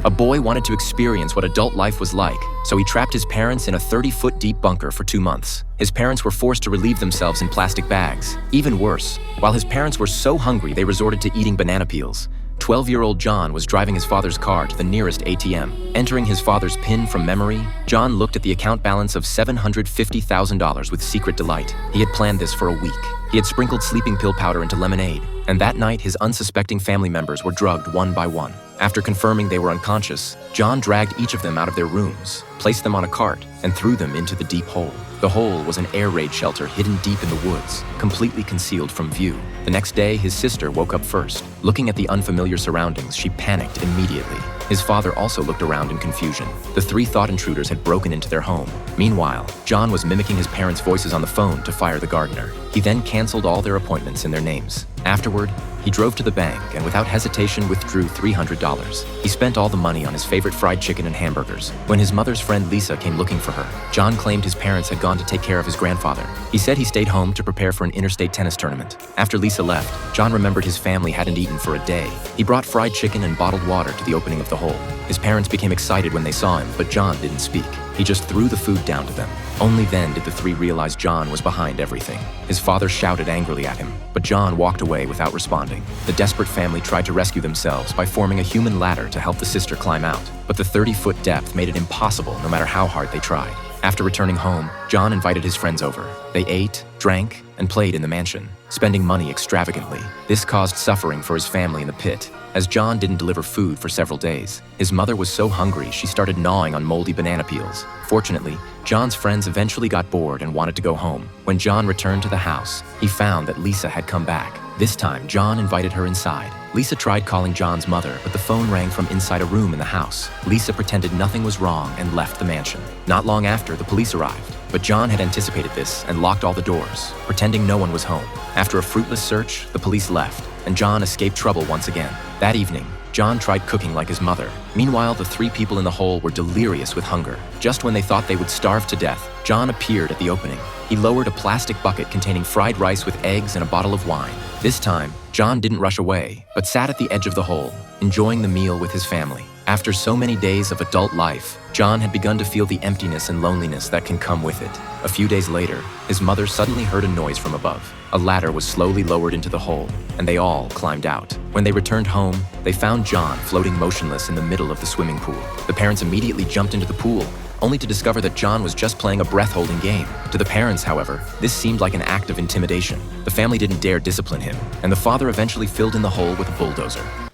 A boy wanted to experience what adult life was like, so he trapped his parents in a 30-foot deep bunker for 2 months. His parents were forced to relieve themselves in plastic bags. Even worse, while his parents were so hungry they resorted to eating banana peels. 12-year-old John was driving his father's car to the nearest ATM. Entering his father's PIN from memory, John looked at the account balance of $750,000 with secret delight. He had planned this for a week. He had sprinkled sleeping pill powder into lemonade, and that night his unsuspecting family members were drugged one by one. After confirming they were unconscious, John dragged each of them out of their rooms, placed them on a cart, and threw them into the deep hole. The hole was an air raid shelter hidden deep in the woods, completely concealed from view. The next day, his sister woke up first. Looking at the unfamiliar surroundings, she panicked immediately. His father also looked around in confusion. The 3 thought intruders had broken into their home. Meanwhile, John was mimicking his parents' voices on the phone to fire the gardener. He then canceled all their appointments in their names. Afterward, he drove to the bank and without hesitation withdrew $300. He spent all the money on his favorite fried chicken and hamburgers. When his mother's friend Lisa came looking for her, John claimed his parents had gone to take care of his grandfather. He said he stayed home to prepare for an interstate tennis tournament. After Lisa left, John remembered his family hadn't eaten for a day. He brought fried chicken and bottled water to the opening of the hole. His parents became excited when they saw him, but John didn't speak. He just threw the food down to them. Only then did the 3 realize John was behind everything. His father shouted angrily at him, but John walked away without responding. The desperate family tried to rescue themselves by forming a human ladder to help the sister climb out, but the 30-foot depth made it impossible no matter how hard they tried. After returning home, John invited his friends over. They ate, drank, and played in the mansion, spending money extravagantly. This caused suffering for his family in the pit, as John didn't deliver food for several days. His mother was so hungry she started gnawing on moldy banana peels. Fortunately, John's friends eventually got bored and wanted to go home. When John returned to the house, he found that Lisa had come back. This time, John invited her inside. Lisa tried calling John's mother, but the phone rang from inside a room in the house. Lisa pretended nothing was wrong and left the mansion. Not long after, the police arrived, but John had anticipated this and locked all the doors, pretending no one was home. After a fruitless search, the police left, and John escaped trouble once again. That evening, John tried cooking like his mother. Meanwhile, the 3 people in the hole were delirious with hunger. Just when they thought they would starve to death, John appeared at the opening. He lowered a plastic bucket containing fried rice with eggs and a bottle of wine. This time, John didn't rush away, but sat at the edge of the hole, enjoying the meal with his family. After so many days of adult life, John had begun to feel the emptiness and loneliness that can come with it. A few days later, his mother suddenly heard a noise from above. A ladder was slowly lowered into the hole, and they all climbed out. When they returned home, they found John floating motionless in the middle of the swimming pool. The parents immediately jumped into the pool, only to discover that John was just playing a breath-holding game. To the parents, however, this seemed like an act of intimidation. The family didn't dare discipline him, and the father eventually filled in the hole with a bulldozer.